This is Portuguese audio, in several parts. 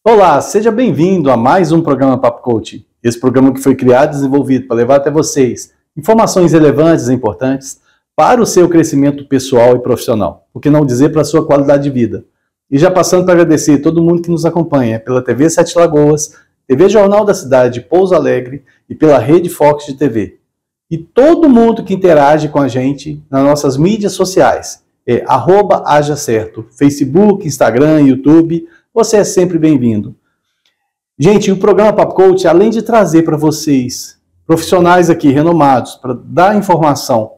Olá, seja bem-vindo a mais um programa Papo Coach. Esse programa que foi criado e desenvolvido para levar até vocês informações relevantes e importantes para o seu crescimento pessoal e profissional, por que não dizer para a sua qualidade de vida. E já passando para agradecer a todo mundo que nos acompanha pela TV Sete Lagoas, TV Jornal da Cidade Pouso Alegre e pela Rede Fox de TV. E todo mundo que interage com a gente nas nossas mídias sociais, @hajacerto, Facebook, Instagram, YouTube. Você é sempre bem-vindo. Gente, o programa Papo Coach, além de trazer para vocês profissionais aqui renomados, para dar informação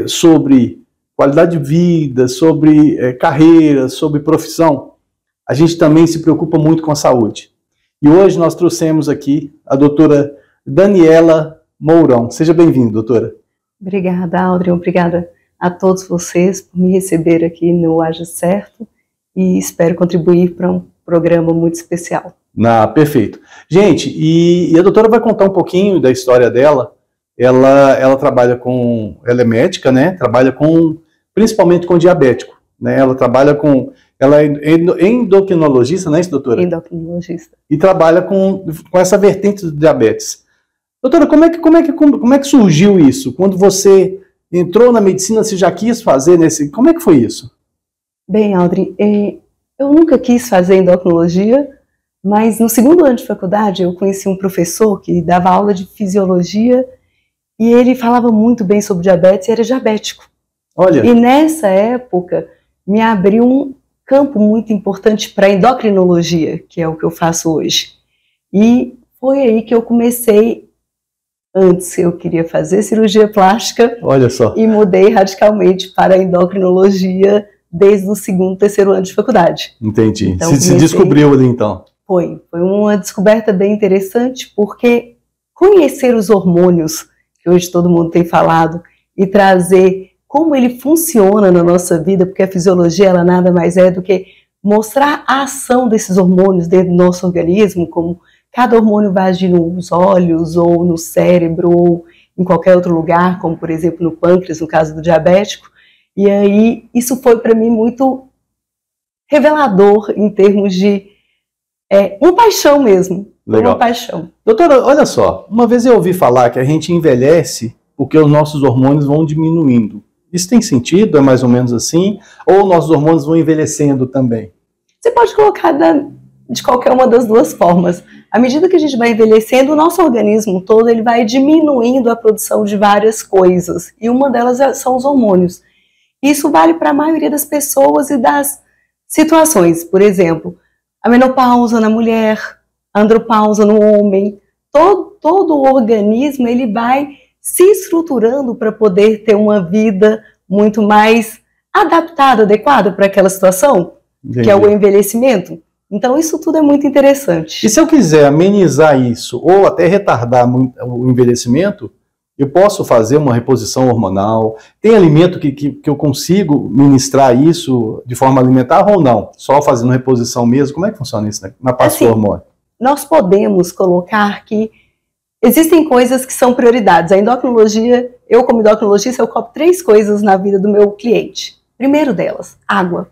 sobre qualidade de vida, sobre carreira, sobre profissão, a gente também se preocupa muito com a saúde. E hoje nós trouxemos aqui a doutora Daniela Mourão. Seja bem-vinda, doutora. Obrigada, Audrey. Obrigada a todos vocês por me receber aqui no Haja Certo. E espero contribuir para um programa muito especial. Perfeito. Gente, e a doutora vai contar um pouquinho da história dela. Ela trabalha com... Ela é médica, né? Trabalha principalmente com diabético, né? Ela é endocrinologista, não é isso, doutora? Endocrinologista. E trabalha com essa vertente do diabetes. Doutora, como é que surgiu isso? Quando você entrou na medicina, você já quis fazer Como é que foi isso? Bem, Audrey, eu nunca quis fazer endocrinologia, mas no segundo ano de faculdade eu conheci um professor que dava aula de fisiologia e ele falava muito bem sobre diabetes e era diabético. Olha. E nessa época me abriu um campo muito importante para endocrinologia, que é o que eu faço hoje. E foi aí que eu comecei. Antes eu queria fazer cirurgia plástica. Olha só. E mudei radicalmente para a endocrinologia desde o segundo, terceiro ano de faculdade. Entendi. Então, se descobriu ali, então. Foi uma descoberta bem interessante, porque conhecer os hormônios, que hoje todo mundo tem falado, e trazer como ele funciona na nossa vida, porque a fisiologia ela nada mais é do que mostrar a ação desses hormônios dentro do nosso organismo, como cada hormônio vai agir nos olhos, ou no cérebro, ou em qualquer outro lugar, como por exemplo no pâncreas, no caso do diabético. E aí, isso foi para mim muito revelador em termos de uma paixão mesmo. Legal. Uma paixão. Doutora, olha só, uma vez eu ouvi falar que a gente envelhece porque os nossos hormônios vão diminuindo. Isso tem sentido? É mais ou menos assim? Ou nossos hormônios vão envelhecendo também? Você pode colocar de qualquer uma das duas formas. À medida que a gente vai envelhecendo, o nosso organismo todo ele vai diminuindo a produção de várias coisas. E uma delas são os hormônios. Isso vale para a maioria das pessoas e das situações. Por exemplo, a menopausa na mulher, a andropausa no homem. Todo o organismo ele vai se estruturando para poder ter uma vida muito mais adaptada, adequada para aquela situação, Entendi. Que é o envelhecimento. Então isso tudo é muito interessante. E se eu quiser amenizar isso ou até retardar o envelhecimento, eu posso fazer uma reposição hormonal? Tem alimento que eu consigo ministrar isso de forma alimentar ou não? Só fazendo reposição mesmo? Como é que funciona isso na parte do hormônio? Nós podemos colocar que existem coisas que são prioridades. A endocrinologia, eu como endocrinologista, eu cobro 3 coisas na vida do meu cliente. Primeiro delas, água.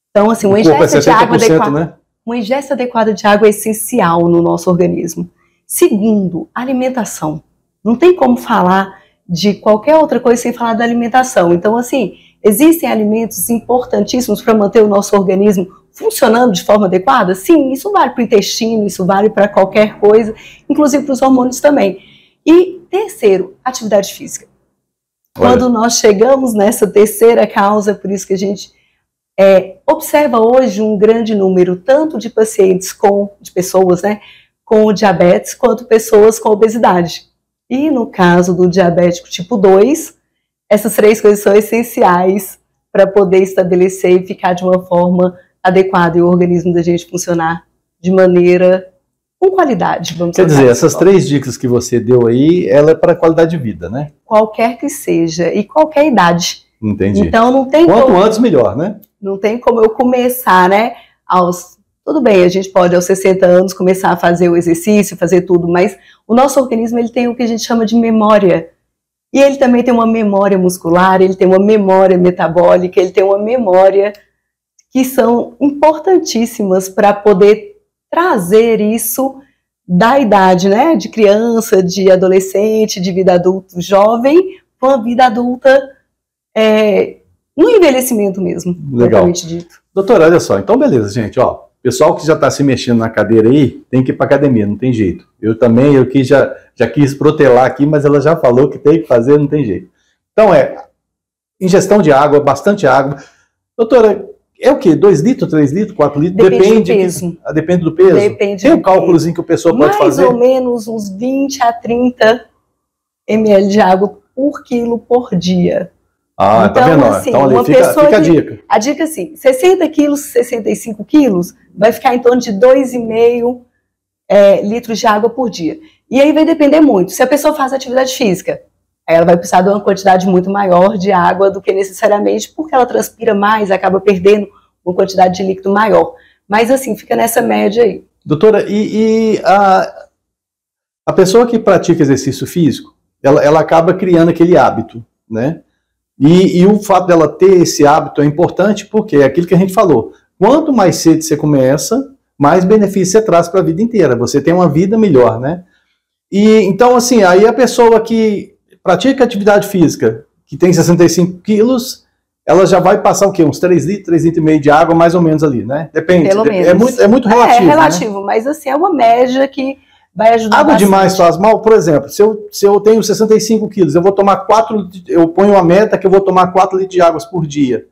Então, assim, uma ingesta de água adequada, né? Uma ingesta adequada de água é essencial no nosso organismo. Segundo, alimentação. Não tem como falar de qualquer outra coisa sem falar da alimentação. Então, assim, existem alimentos importantíssimos para manter o nosso organismo funcionando de forma adequada? Sim, isso vale para o intestino, isso vale para qualquer coisa, inclusive para os hormônios também. E terceiro, atividade física. Quando nós chegamos nessa terceira causa, por isso que a gente observa hoje um grande número tanto de pacientes de pessoas, né, com diabetes, quanto pessoas com obesidade. E no caso do diabético tipo 2, essas 3 coisas são essenciais para poder estabelecer e ficar de uma forma adequada e o organismo da gente funcionar de maneira com qualidade, vamos dizer. Quer dizer, essas 3 dicas que você deu aí, ela é para qualidade de vida, né? Qualquer que seja e qualquer idade. Entendi. Então não tem Quanto antes, melhor, né? Não tem como eu começar, né, aos Tudo bem, a gente pode aos 60 anos começar a fazer o exercício, fazer tudo, mas o nosso organismo ele tem o que a gente chama de memória. E ele também tem uma memória muscular, ele tem uma memória metabólica, ele tem uma memória que são importantíssimas para poder trazer isso da idade, né, de criança, de adolescente, de vida adulta, jovem, para a vida adulta, no envelhecimento mesmo, propriamente dito. Doutora, olha só, então beleza, gente, ó, pessoal que já está se mexendo na cadeira aí, tem que ir para academia, não tem jeito. Eu também, eu que já quis protelar aqui, mas ela já falou que tem que fazer, não tem jeito. Então ingestão de água, bastante água. Doutora, é o quê? 2 litros, 3 litros, 4 litros? Depende do peso. Depende do peso? Depende tem um cálculozinho que a pessoa pode fazer? Mais ou menos uns 20 a 30 ml de água por quilo por dia. Ah, então, tá vendo? Assim, então ali fica a dica. A dica é assim, 60 quilos, 65 quilos, vai ficar em torno de 2,5 litros de água por dia. E aí vai depender muito. Se a pessoa faz atividade física, ela vai precisar de uma quantidade muito maior de água do que necessariamente, porque ela transpira mais, acaba perdendo uma quantidade de líquido maior. Mas assim, fica nessa média aí. Doutora, e a pessoa que pratica exercício físico, ela acaba criando aquele hábito, né? E o fato dela ter esse hábito é importante porque é aquilo que a gente falou. Quanto mais cedo você começa, mais benefício você traz para a vida inteira. Você tem uma vida melhor, né? E então, assim, aí a pessoa que pratica atividade física, que tem 65 quilos, ela já vai passar o quê? Uns 3 litros, 3 litros e meio de água, mais ou menos ali, né? Depende. Pelo menos. É muito relativo. É relativo, né? Mas assim, é uma média que vai ajudar água bastante. Demais faz mal? Por exemplo, se eu tenho 65 quilos, eu vou tomar 4, eu ponho uma meta que eu vou tomar 4 litros de água por dia.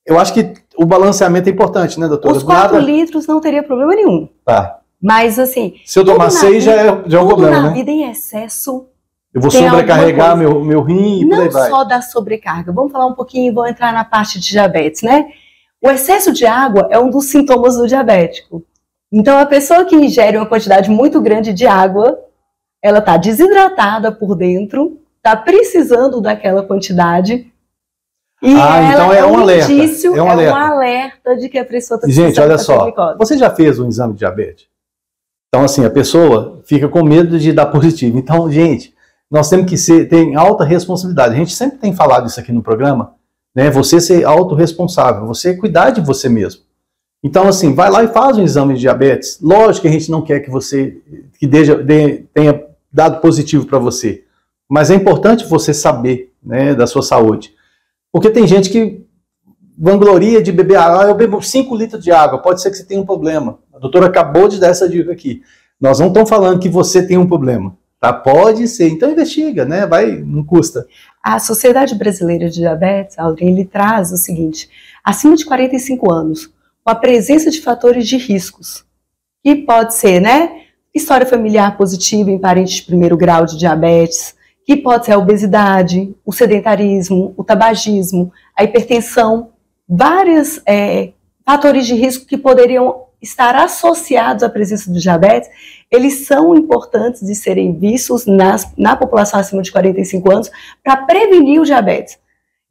Eu acho que o balanceamento é importante, né, doutora? Os 4 litros não teria problema nenhum. Tá. Mas assim... Se eu tomar 6 já é um problema, né? Tudo na vida em excesso... Eu vou sobrecarregar meu rim e por aí vai. Não só da sobrecarga. Vamos falar um pouquinho e vou entrar na parte de diabetes, né? O excesso de água é um dos sintomas do diabético. Então, a pessoa que ingere uma quantidade muito grande de água, ela está desidratada por dentro, está precisando daquela quantidade. E então é um alerta. Indício, é um alerta de que a pessoa está precisando. Gente, olha só, você já fez um exame de diabetes? Então, assim, a pessoa fica com medo de dar positivo. Então, gente, nós temos que ter alta responsabilidade. A gente sempre tem falado isso aqui no programa, né? Você ser autorresponsável, você cuidar de você mesmo. Então, assim, vai lá e faz um exame de diabetes. Lógico que a gente não quer que você tenha dado positivo para você, mas é importante você saber, né, da sua saúde. Porque tem gente que vangloria de beber água. Eu bebo 5 litros de água, pode ser que você tenha um problema. A doutora acabou de dar essa dica aqui. Nós não estamos falando que você tem um problema. Tá? Pode ser, então investiga, né? Não custa. A Sociedade Brasileira de Diabetes, Aldrin, ele traz o seguinte: acima de 45 anos, com a presença de fatores de riscos, que pode ser, né, história familiar positiva em parentes de primeiro grau de diabetes, que pode ser a obesidade, o sedentarismo, o tabagismo, a hipertensão, vários fatores de risco que poderiam estar associados à presença do diabetes, eles são importantes de serem vistos na população acima de 45 anos para prevenir o diabetes.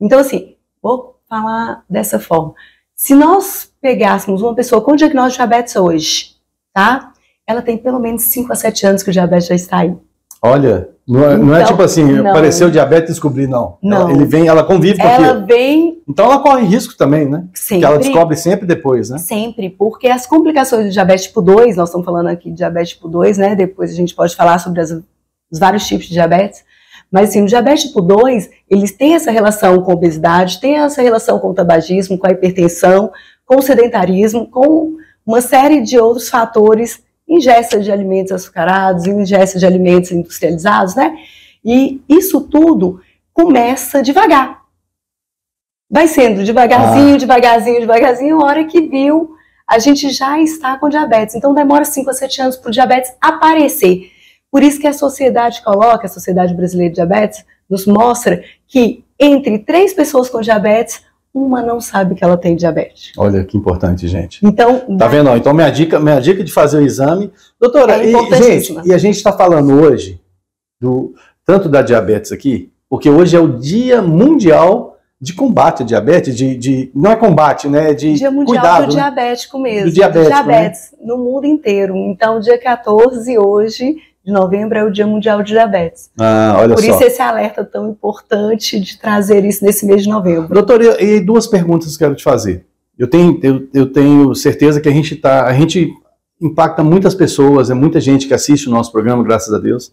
Então, assim, vou falar dessa forma. Se nós pegássemos uma pessoa com diagnóstico de diabetes hoje, tá? Ela tem pelo menos 5 a 7 anos que o diabetes já está aí. Olha, não é tipo assim, apareceu o diabetes e descobri, não. Não. Ela convive com aquilo. Ela vem... Então ela corre risco também, né? Sempre. Que ela descobre sempre depois, né? Sempre, porque as complicações do diabetes tipo 2, nós estamos falando aqui de diabetes tipo 2, né? Depois a gente pode falar sobre os vários tipos de diabetes. Mas assim, o diabetes tipo 2, eles têm essa relação com a obesidade, têm essa relação com o tabagismo, com a hipertensão, com o sedentarismo, com uma série de outros fatores, ingesta de alimentos açucarados, ingesta de alimentos industrializados, né? E isso tudo começa devagar. Vai sendo devagarzinho, devagarzinho, a hora que viu, a gente já está com diabetes. Então demora 5 a 7 anos para o diabetes aparecer. Por isso que a sociedade coloca, a Sociedade Brasileira de Diabetes, nos mostra que entre 3 pessoas com diabetes, uma não sabe que ela tem diabetes. Olha que importante, gente. Então, tá vendo? Então minha dica de fazer o exame. Doutora, gente, e a gente está falando hoje tanto da diabetes aqui, porque hoje é o Dia Mundial de combate à diabetes, não é combate, né? Dia Mundial cuidado, do Diabético mesmo. Do diabético, diabetes, né? No mundo inteiro. Então, dia 14 hoje de novembro é o Dia Mundial de Diabetes. Olha Por só. isso esse alerta tão importante de trazer isso nesse mês de novembro. Doutora, e duas perguntas que eu quero te fazer. Eu tenho certeza que a gente impacta muitas pessoas, é muita gente que assiste o nosso programa, graças a Deus.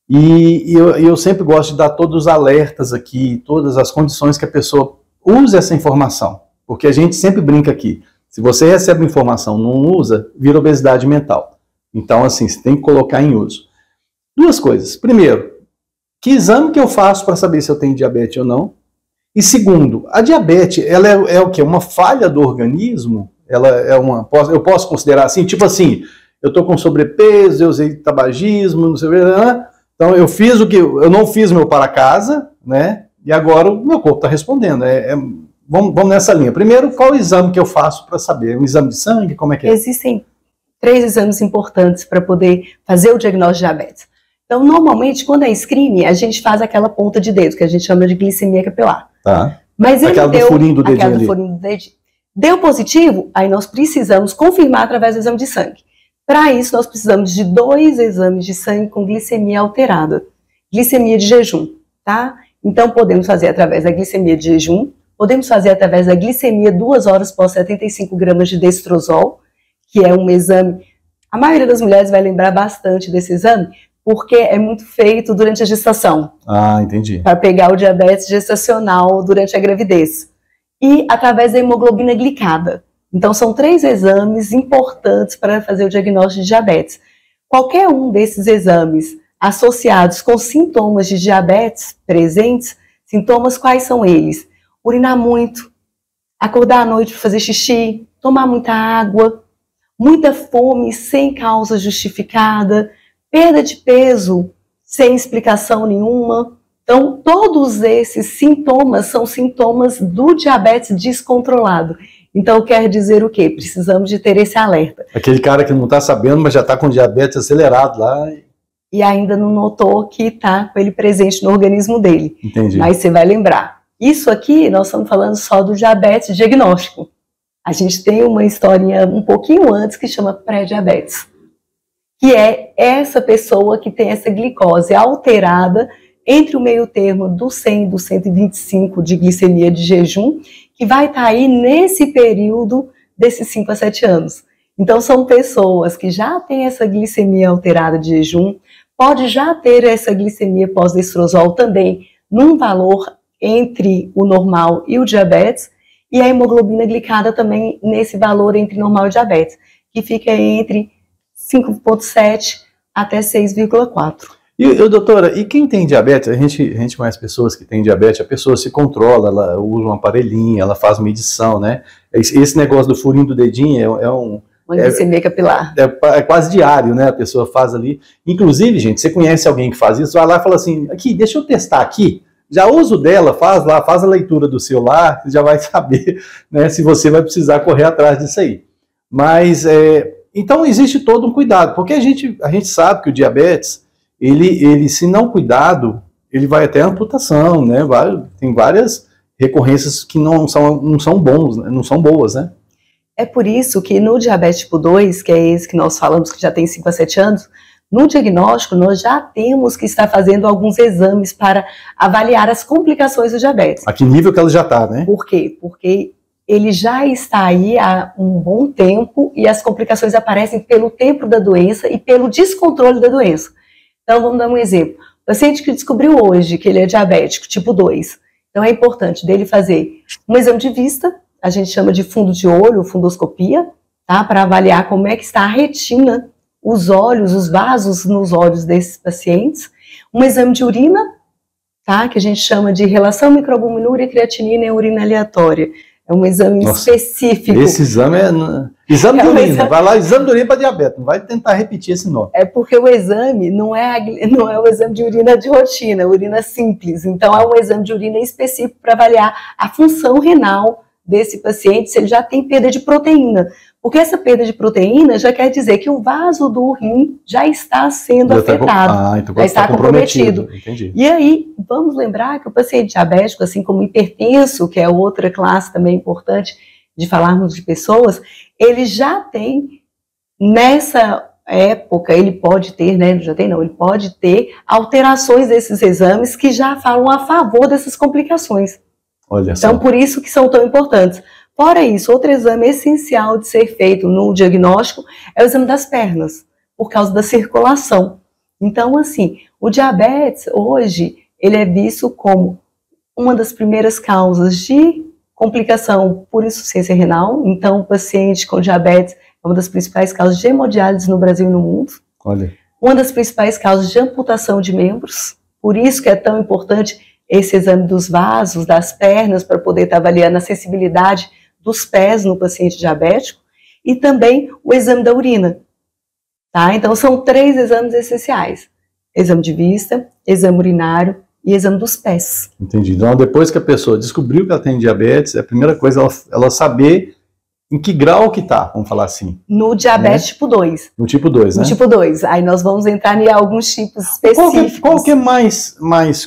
E eu sempre gosto de dar todos os alertas aqui, todas as condições que a pessoa use essa informação. Porque a gente sempre brinca aqui. Se você recebe informação e não usa, vira obesidade mental. Então, assim, você tem que colocar em uso. Duas coisas. Primeiro, que exame que eu faço para saber se eu tenho diabetes ou não? E segundo, a diabetes, ela é o quê? Uma falha do organismo? Eu posso considerar assim, tipo assim, eu estou com sobrepeso, eu usei tabagismo, não sei o que, então eu não fiz meu para casa, né? E agora o meu corpo está respondendo. Vamos nessa linha. Primeiro, qual o exame que eu faço para saber? Um exame de sangue? Como é que é? Existem 3 exames importantes para poder fazer o diagnóstico de diabetes. Então, normalmente, quando é screening, a gente faz aquela ponta de dedo, que a gente chama de glicemia capilar. Tá. Mas aquela do furinho do dedinho ali. Furinho do dedinho. Deu positivo, aí nós precisamos confirmar através do exame de sangue. Para isso, nós precisamos de 2 exames de sangue com glicemia alterada. Glicemia de jejum, tá? Então, podemos fazer através da glicemia de jejum, podemos fazer através da glicemia 2 horas após 75 gramas de destrozol, que é um exame... A maioria das mulheres vai lembrar bastante desse exame, porque é muito feito durante a gestação. Ah, entendi. Para pegar o diabetes gestacional durante a gravidez. E através da hemoglobina glicada. Então, são 3 exames importantes para fazer o diagnóstico de diabetes. Qualquer um desses exames associados com sintomas de diabetes presentes, sintomas quais são eles? Urinar muito, acordar à noite para fazer xixi, tomar muita água, muita fome sem causa justificada, perda de peso sem explicação nenhuma. Então, todos esses sintomas são sintomas do diabetes descontrolado. Então, quer dizer o quê? Precisamos de ter esse alerta. Aquele cara que não está sabendo, mas já está com diabetes acelerado lá. E ainda não notou que está com ele presente no organismo dele. Entendi. Mas você vai lembrar. Isso aqui, nós estamos falando só do diabetes diagnóstico. A gente tem uma historinha um pouquinho antes que chama pré-diabetes. Que é essa pessoa que tem essa glicose alterada entre o meio termo do 100 e do 125 de glicemia de jejum, que vai estar aí nesse período desses 5 a 7 anos. Então, são pessoas que já têm essa glicemia alterada de jejum, pode já ter essa glicemia pós-destrozol também num valor entre o normal e o diabetes, e a hemoglobina glicada também nesse valor entre normal e diabetes, que fica entre 5,7 até 6,4. E, doutora, e quem tem diabetes, a gente conhece pessoas que têm diabetes, a pessoa se controla, ela usa um aparelhinho, ela faz medição, né? Esse negócio do furinho do dedinho uma glicemia capilar. É quase diário, né? A pessoa faz ali. Inclusive, gente, você conhece alguém que faz isso, vai lá e fala assim, aqui, deixa eu testar aqui, já usa o dela, faz a leitura do celular, você já vai saber, né, se você vai precisar correr atrás disso aí. Mas, então existe todo um cuidado, porque a gente sabe que o diabetes, ele se não cuidado, ele vai até a amputação, né? Tem várias recorrências que não são boas, né? É por isso que no diabetes tipo 2, que é esse que nós falamos que já tem 5 a 7 anos, no diagnóstico nós já temos que estar fazendo alguns exames para avaliar as complicações do diabetes. A que nível que ela já está, né? Por quê? Porque ele já está aí há um bom tempo e as complicações aparecem pelo tempo da doença e pelo descontrole da doença. Então, vamos dar um exemplo. O paciente que descobriu hoje que ele é diabético tipo 2, então é importante dele fazer um exame de vista, a gente chama de fundo de olho, fundoscopia, tá? Para avaliar como é que está a retina, os olhos, os vasos nos olhos desses pacientes. Um exame de urina, tá? Que a gente chama de relação microalbuminúria, creatinina e urina aleatória. É um exame específico. Esse exame exame de urina. Vai lá, exame de urina para diabetes. Não vai tentar repetir esse nome. É porque o exame não é o exame de urina de rotina, urina simples. Então, é um exame de urina específico para avaliar a função renal desse paciente, se ele já tem perda de proteína. Porque essa perda de proteína já quer dizer que o vaso do rim já está sendo afetado, então já está comprometido. Entendi. E aí, vamos lembrar que o paciente diabético, assim como o hipertenso, que é outra classe também importante de falarmos de pessoas, ele já tem, nessa época, ele pode ter, né, já tem não, ele pode ter alterações desses exames que já falam a favor dessas complicações. Olha só. Então, por isso que são tão importantes. Fora isso, outro exame essencial de ser feito no diagnóstico é o exame das pernas, por causa da circulação. Então, assim, o diabetes, hoje, ele é visto como uma das primeiras causas de complicação por insuficiência renal. Então, o paciente com diabetes é uma das principais causas de hemodiálise no Brasil e no mundo. Olha. Uma das principais causas de amputação de membros. Por isso que é tão importante esse exame dos vasos, das pernas, para poder estar avaliando a sensibilidade dos pés no paciente diabético, e também o exame da urina. Tá? Então, são 3 exames essenciais: exame de vista, exame urinário e exame dos pés. Entendi. Então, depois que a pessoa descobriu que ela tem diabetes, a primeira coisa é ela saber em que grau que tá, vamos falar assim. No diabetes tipo 2. No tipo 2, né? No tipo 2. Aí nós vamos entrar em alguns tipos específicos. Qual que é mais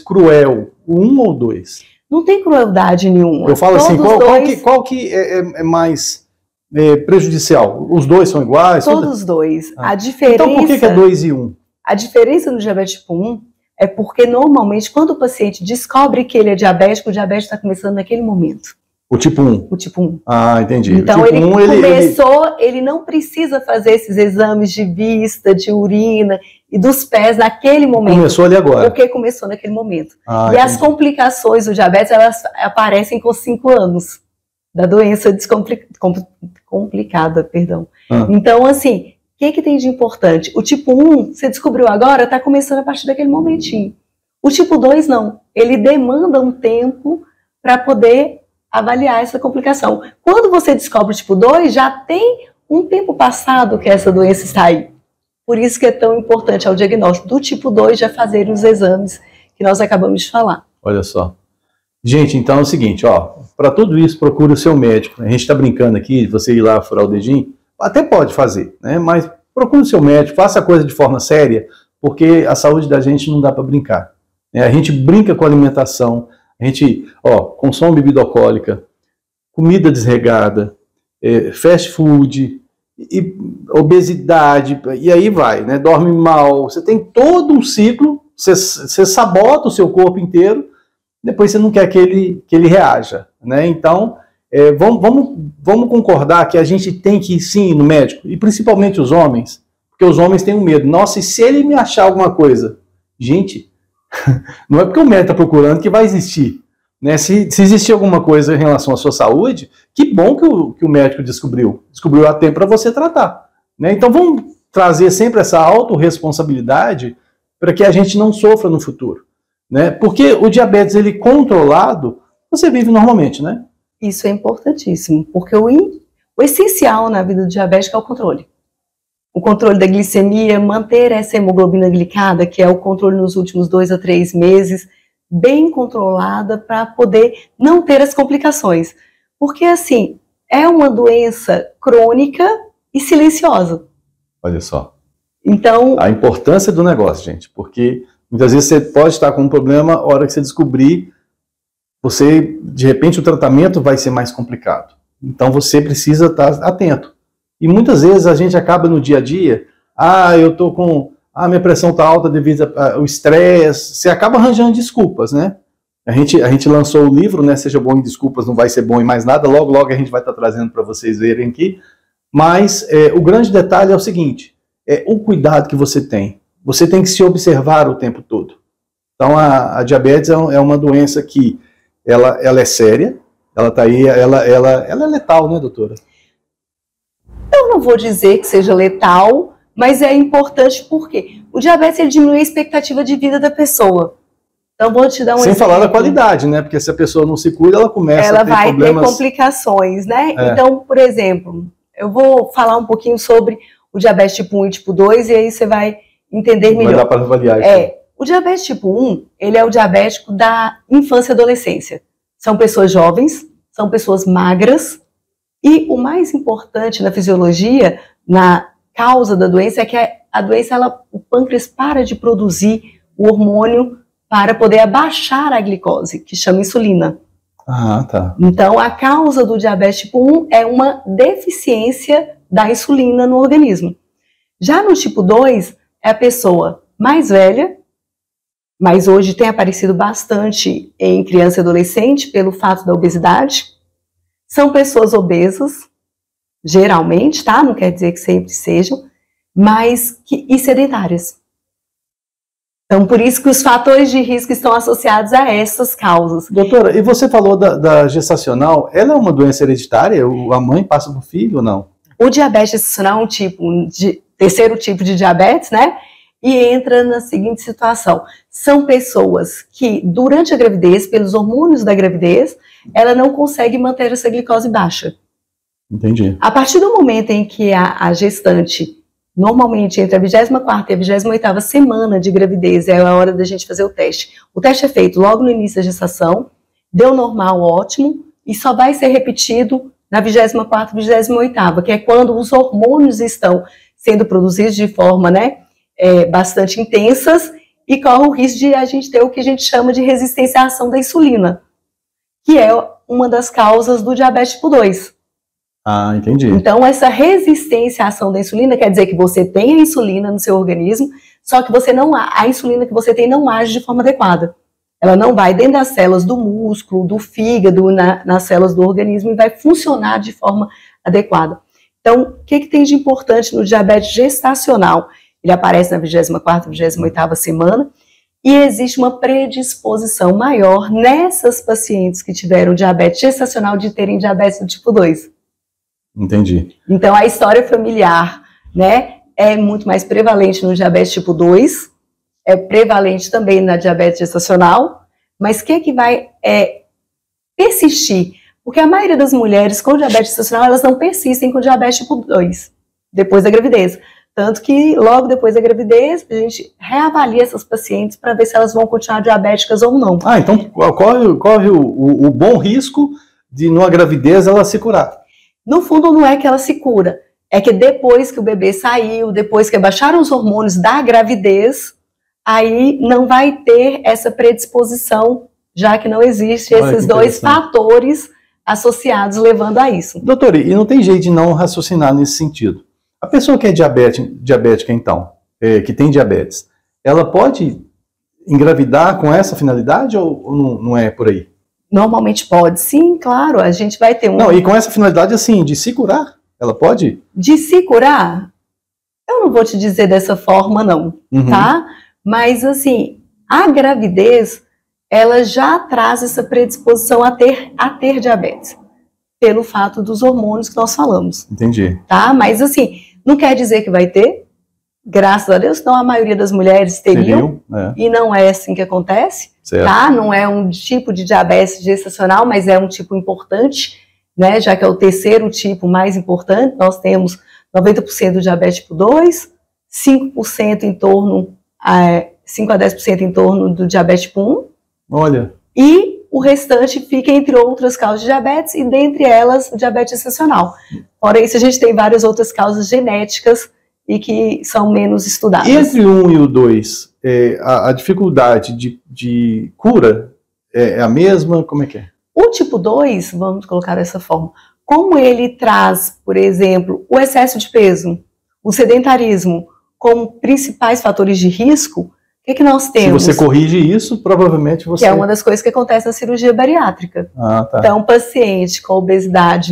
cruel, o 1 ou o 2? Não tem crueldade nenhuma. Eu falo assim, qual que é mais prejudicial? Os dois são iguais? Todos os dois. A diferença... Então por que é 2 e 1? A diferença no diabetes tipo 1 é porque normalmente quando o paciente descobre que ele é diabético, o diabetes está começando naquele momento. O tipo 1? O tipo 1. Ah, entendi. Então, o tipo ele não precisa fazer esses exames de vista, de urina e dos pés naquele momento. Começou ali agora. Porque começou naquele momento. Ah, e entendi. as complicações do diabetes, elas aparecem com 5 anos da doença complicada, perdão. Então, assim, o que tem de importante? O tipo 1, você descobriu agora, está começando a partir daquele momentinho. O tipo 2, não. Ele demanda um tempo para poder avaliar essa complicação. Quando você descobre o tipo 2, já tem um tempo passado que essa doença está aí. Por isso que é tão importante ao diagnóstico do tipo 2 já fazer os exames que nós acabamos de falar. Olha só. Gente, então é o seguinte, ó, para tudo isso procure o seu médico. A gente está brincando aqui, você ir lá furar o dedinho, até pode fazer, né? Mas procure o seu médico, faça a coisa de forma séria, porque a saúde da gente não dá para brincar. A gente brinca com a alimentação, a gente, consome bebida alcoólica, comida desregada, fast food, e obesidade, e aí vai, né? Dorme mal, você tem todo um ciclo, você sabota o seu corpo inteiro, depois você não quer que ele reaja, né? Então, vamos concordar que a gente tem que ir sim no médico, e principalmente os homens, porque os homens têm um medo. Nossa, e se ele me achar alguma coisa? Gente, não é porque o médico está procurando que vai existir. Né? Se existir alguma coisa em relação à sua saúde, que bom que o médico descobriu a tempo para você tratar. Né? Então vamos trazer sempre essa autorresponsabilidade para que a gente não sofra no futuro. Né? Porque o diabetes, ele controlado, você vive normalmente, né? Isso é importantíssimo, porque o essencial na vida do diabético é o controle. O controle da glicemia, manter essa hemoglobina glicada, que é o controle nos últimos 2 a 3 meses, bem controlada para poder não ter as complicações. Porque, assim, é uma doença crônica e silenciosa. Olha só. Então, a importância do negócio, gente, porque muitas vezes você pode estar com um problema, a hora que você descobrir, de repente, o tratamento vai ser mais complicado. Então, você precisa estar atento. E muitas vezes a gente acaba no dia a dia, eu tô com... minha pressão está alta devido ao estresse. Você acaba arranjando desculpas, né? A gente lançou o livro, né? Seja bom em desculpas, não vai ser bom em mais nada. Logo, logo a gente vai estar trazendo para vocês verem aqui. Mas o grande detalhe é o seguinte, o cuidado que você tem. Você tem que se observar o tempo todo. Então, a diabetes é uma doença que ela é séria, ela tá aí, ela é letal, né, doutora? Eu não vou dizer que seja letal, mas é importante porque o diabetes ele diminui a expectativa de vida da pessoa. Então, vou te dar um exemplo. Sem falar da qualidade, né? Porque se a pessoa não se cuida, ela começa a ter problemas... Ela vai ter complicações, né? Então, por exemplo, eu vou falar um pouquinho sobre o diabetes tipo 1 e tipo 2, e aí você vai entender melhor. Vai dar para avaliar isso. O diabetes tipo 1, ele é o diabético da infância e adolescência. São pessoas jovens, são pessoas magras, E o mais importante na fisiologia, na causa da doença, é que a doença, o pâncreas para de produzir o hormônio para poder abaixar a glicose, que chama insulina. Ah, tá. Então, a causa do diabetes tipo 1 é uma deficiência da insulina no organismo. Já no tipo 2, é a pessoa mais velha, mas hoje tem aparecido bastante em criança e adolescente pelo fato da obesidade. São pessoas obesas, geralmente, tá? Não quer dizer que sempre sejam, mas e sedentárias. Então, por isso que os fatores de risco estão associados a essas causas. Doutora, e você falou da gestacional, ela é uma doença hereditária? A mãe passa para o filho ou não? O diabetes gestacional é terceiro tipo de diabetes, né? E entra na seguinte situação. São pessoas que, durante a gravidez, pelos hormônios da gravidez, ela não consegue manter essa glicose baixa. Entendi. A partir do momento em que a gestante, normalmente entre a 24ª e a 28ª semana de gravidez, é a hora da gente fazer o teste. O teste é feito logo no início da gestação, deu normal, ótimo, e só vai ser repetido na 24ª e 28ª, que é quando os hormônios estão sendo produzidos de forma, bastante intensas, e corre o risco de a gente ter o que a gente chama de resistência à ação da insulina, que é uma das causas do diabetes tipo 2. Ah, entendi. Então, essa resistência à ação da insulina quer dizer que você tem a insulina no seu organismo, só que a insulina que você tem não age de forma adequada. Ela não vai dentro das células do músculo, do fígado, nas células do organismo e vai funcionar de forma adequada. Então, o que tem de importante no diabetes gestacional? Ele aparece na 24ª e 28ª semana e existe uma predisposição maior nessas pacientes que tiveram diabetes gestacional de terem diabetes do tipo 2. Entendi. Então, a história familiar, é muito mais prevalente no diabetes tipo 2, é prevalente também na diabetes gestacional, mas o que vai persistir? Porque a maioria das mulheres com diabetes gestacional, elas não persistem com diabetes tipo 2, depois da gravidez. Tanto que, logo depois da gravidez, a gente reavalia essas pacientes para ver se elas vão continuar diabéticas ou não. Ah, então corre o bom risco de, numa gravidez, ela se curar. No fundo, não é que ela se cura, é que depois que o bebê saiu, depois que abaixaram os hormônios da gravidez, aí não vai ter essa predisposição, já que não existe esses dois fatores associados levando a isso. Doutora, e não tem jeito de não raciocinar nesse sentido. A pessoa que é diabética, então, que tem diabetes, ela pode engravidar com essa finalidade ou não é por aí? Normalmente pode, sim, claro, a gente vai ter Não, e com essa finalidade, assim, de se curar, ela pode? De se curar? Eu não vou te dizer dessa forma, não, tá? Mas, assim, a gravidez, ela já traz essa predisposição a ter diabetes, pelo fato dos hormônios que nós falamos. Entendi. Tá? Mas, assim, não quer dizer que vai ter, graças a Deus, não, a maioria das mulheres teriam, e não é assim que acontece, certo. Tá? Não é um tipo de diabetes gestacional, mas é um tipo importante, já que é o terceiro tipo mais importante. Nós temos 90% do diabetes tipo 2, 5% em torno, 5 a 10% em torno do diabetes tipo 1. Olha. E o restante fica entre outras causas de diabetes, e dentre elas o diabetes gestacional. Fora isso, a gente tem várias outras causas genéticas e que são menos estudadas. E entre o 1 e o 2, a dificuldade de cura é a mesma? Como é que é? O tipo 2, vamos colocar dessa forma, como ele traz, por exemplo, o excesso de peso, o sedentarismo, como principais fatores de risco, o que nós temos? Se você corrige isso, provavelmente você... Que é uma das coisas que acontece na cirurgia bariátrica. Ah, tá. Então, paciente com obesidade,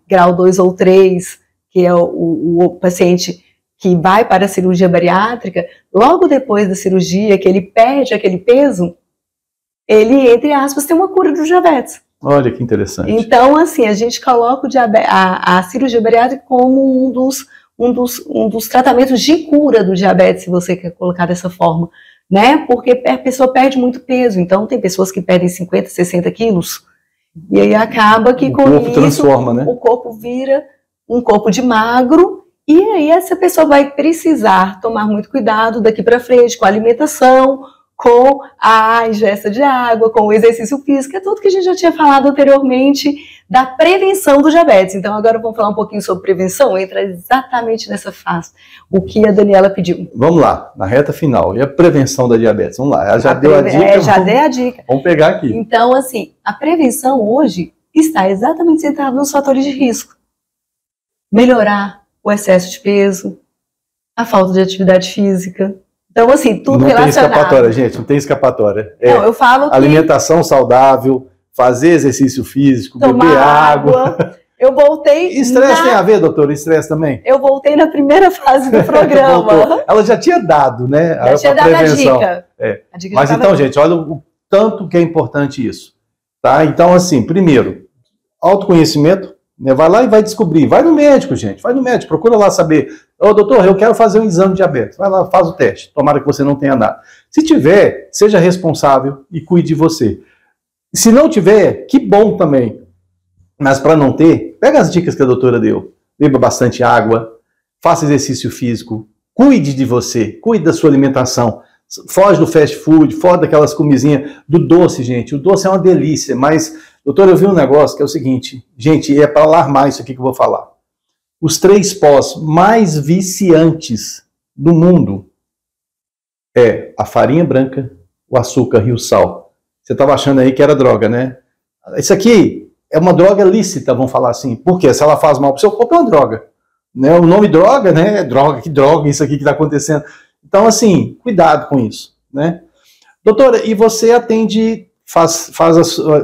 grau 2 ou 3, que é o paciente que vai para a cirurgia bariátrica, logo depois da cirurgia, que ele perde aquele peso, ele, entre aspas, tem uma cura do diabetes. Olha que interessante. Então, assim, a gente coloca a cirurgia bariátrica como um dos tratamentos de cura do diabetes, se você quer colocar dessa forma, porque a pessoa perde muito peso. Então, tem pessoas que perdem 50, 60 quilos, e aí acaba que com isso transforma, o corpo vira um corpo de magro, e aí essa pessoa vai precisar tomar muito cuidado daqui para frente com a alimentação, com a ingesta de água, com o exercício físico, é tudo que a gente já tinha falado anteriormente da prevenção do diabetes. Então agora vamos falar um pouquinho sobre prevenção, entra exatamente nessa fase, o que a Daniela pediu. Vamos lá, na reta final, e a prevenção da diabetes? Vamos lá, ela já deu a dica. Já dei a dica. Vamos pegar aqui. Então assim, a prevenção hoje está exatamente centrada nos fatores de risco. Melhorar o excesso de peso, a falta de atividade física. Então, assim, tudo relacionado. Não tem escapatória, gente, não tem escapatória. Não, eu falo que... Alimentação saudável, fazer exercício físico, beber água. Eu voltei... Estresse tem a ver, doutora? Estresse também? Eu voltei na primeira fase do programa. Ela já tinha dado, né? Já tinha dado a dica. A dica. Mas então, gente, olha o tanto que é importante isso. Tá? Então, assim, primeiro, autoconhecimento. Vai lá e vai descobrir. Vai no médico, gente. Vai no médico. Procura lá saber. Ô, doutor, eu quero fazer um exame de diabetes. Vai lá, faz o teste. Tomara que você não tenha nada. Se tiver, seja responsável e cuide de você. Se não tiver, que bom também. Mas para não ter, pega as dicas que a doutora deu. Beba bastante água. Faça exercício físico. Cuide de você. Cuide da sua alimentação. Foge do fast food. Foge daquelas comisinhas. Do doce, gente. O doce é uma delícia, mas... Doutor, eu vi um negócio que é o seguinte, gente, é para alarmar isso aqui que eu vou falar. Os 3 pós mais viciantes do mundo é a farinha branca, o açúcar e o sal. Você estava achando aí que era droga, né? Isso aqui é uma droga lícita, vamos falar assim. Por quê? Se ela faz mal para o seu corpo, é uma droga. Né? O nome droga, né? É droga, que droga isso aqui que está acontecendo. Então, assim, cuidado com isso, né? Doutora, e você atende...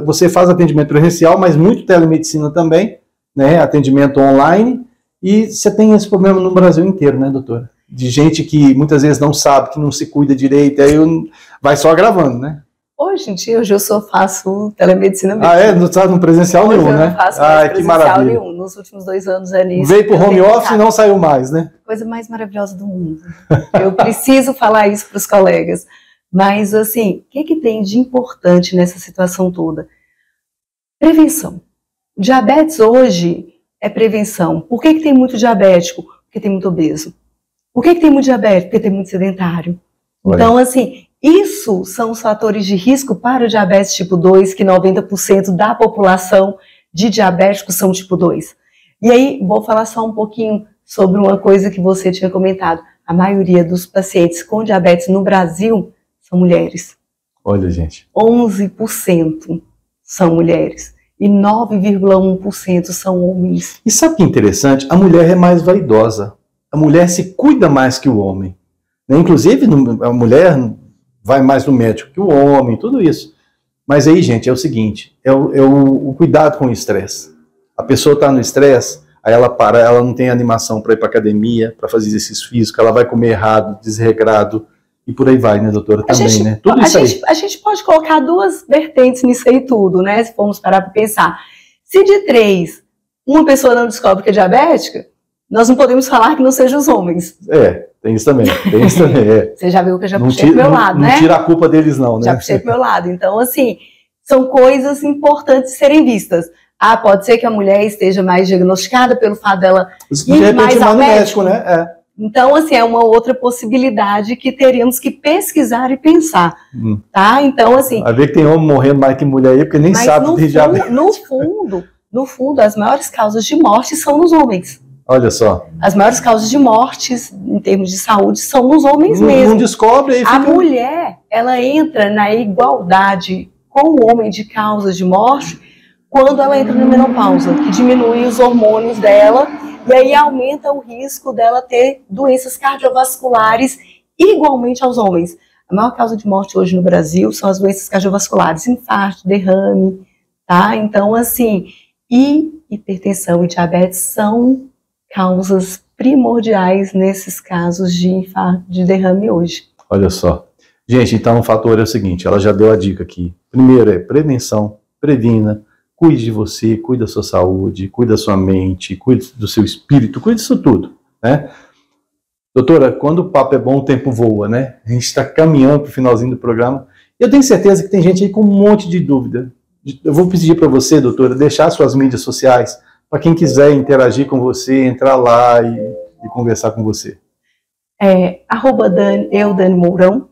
Você faz atendimento presencial, mas muito telemedicina também, né? Atendimento online, e você tem esse problema no Brasil inteiro, né, doutora? De gente que muitas vezes não sabe, que não se cuida direito, aí vai só agravando, né? Hoje em dia, eu só faço telemedicina mesmo. Não está no presencial hoje nenhum, né? Não faço mais presencial nenhum. Nos últimos 2 anos é nisso. Veio pro home office e não saiu mais, né? Coisa mais maravilhosa do mundo. Eu preciso falar isso para os colegas. Mas, assim, o que tem de importante nessa situação toda? Prevenção. Diabetes hoje é prevenção. Por que tem muito diabético? Porque tem muito obeso. Por que tem muito diabético? Porque tem muito sedentário. Olha. Então, assim, isso são os fatores de risco para o diabetes tipo 2, que 90% da população de diabéticos são tipo 2. E aí, vou falar só um pouquinho sobre uma coisa que você tinha comentado. A maioria dos pacientes com diabetes no Brasil são mulheres. Olha, gente. 11% são mulheres e 9,1% são homens. E sabe o que é interessante? A mulher é mais vaidosa. A mulher se cuida mais que o homem. Inclusive, a mulher vai mais no médico que o homem, tudo isso. Mas aí, gente, é o seguinte, é o cuidado com o estresse. A pessoa está no estresse, aí ela para, ela não tem animação para ir para academia, para fazer exercício físico, ela vai comer errado, desregrado, e por aí vai, né, doutora? Também, né? Tudo isso aí. A gente pode colocar 2 vertentes nisso aí tudo, né? Se formos parar para pensar. Se de 3, uma pessoa não descobre que é diabética, nós não podemos falar que não sejam os homens. Tem isso também. Tem isso também, Você já viu que eu já puxei pro meu lado, né? Não tira a culpa deles não, né? Já puxei pro meu lado. Então, assim, são coisas importantes de serem vistas. Pode ser que a mulher esteja mais diagnosticada pelo fato dela ir mais ao médico, né? Então, assim, é uma outra possibilidade que teríamos que pesquisar e pensar, tá? Então, assim... Vai ver que tem homem morrendo mais que mulher aí, porque nem sabe que tem diabetes. No fundo, as maiores causas de morte são nos homens. Olha só. As maiores causas de mortes, em termos de saúde, são nos homens mesmo. Não descobre aí. A mulher, ela entra na igualdade com o homem de causas de morte quando ela entra na menopausa, que diminui os hormônios dela, e aí aumenta o risco dela ter doenças cardiovasculares igualmente aos homens. A maior causa de morte hoje no Brasil são as doenças cardiovasculares, infarto, derrame, tá? Então, assim, hipertensão e diabetes são causas primordiais nesses casos de infarto, de derrame hoje. Olha só. Gente, então o fator é o seguinte, ela já deu a dica aqui. Primeiro é prevenção, previna, cuide de você, cuide da sua saúde, cuide da sua mente, cuide do seu espírito, cuide disso tudo, né? Doutora, quando o papo é bom, o tempo voa, né? A gente está caminhando para o finalzinho do programa. Eu tenho certeza que tem gente aí com um monte de dúvida. Eu vou pedir para você, doutora, deixar suas mídias sociais, para quem quiser interagir com você, entrar lá e conversar com você. @Dani Mourão.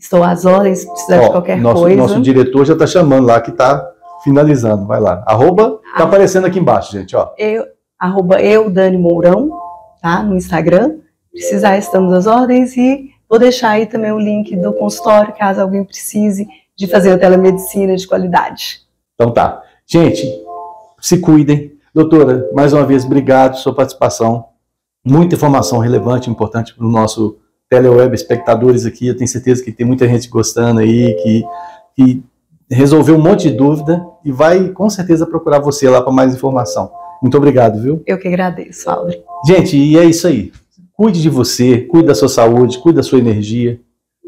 Estou às ordens, se precisar de qualquer coisa. Nosso diretor já está chamando lá, que está finalizando. Vai lá. Tá aparecendo aqui embaixo, gente. Ó. Dani Mourão, tá? No Instagram. Precisar, estamos às ordens. E vou deixar aí também o link do consultório, caso alguém precise de fazer a telemedicina de qualidade. Então tá. Gente, se cuidem. Doutora, mais uma vez, obrigado pela sua participação. Muita informação relevante, importante para o nosso teleweb espectadores aqui. Eu tenho certeza que tem muita gente gostando aí, que resolveu um monte de dúvida e vai com certeza procurar você lá para mais informação. Muito obrigado, viu? Eu que agradeço, Audrey. Gente, e é isso aí. Cuide de você, cuide da sua saúde, cuide da sua energia.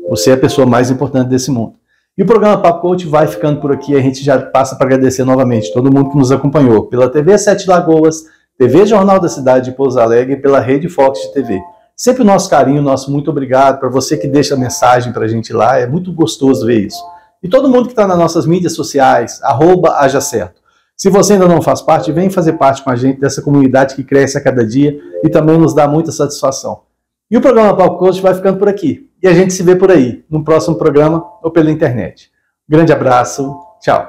Você é a pessoa mais importante desse mundo. E o programa Papo Coach vai ficando por aqui. A gente já passa para agradecer novamente todo mundo que nos acompanhou pela TV Sete Lagoas, TV Jornal da Cidade de Pouso Alegre e pela Rede Fox de TV. Sempre o nosso carinho, nosso muito obrigado para você que deixa mensagem para a gente lá. É muito gostoso ver isso. E todo mundo que está nas nossas mídias sociais, @hajacerto. Se você ainda não faz parte, vem fazer parte com a gente dessa comunidade que cresce a cada dia e também nos dá muita satisfação. E o programa Papo Coach vai ficando por aqui. E a gente se vê por aí, no próximo programa ou pela internet. Grande abraço, tchau.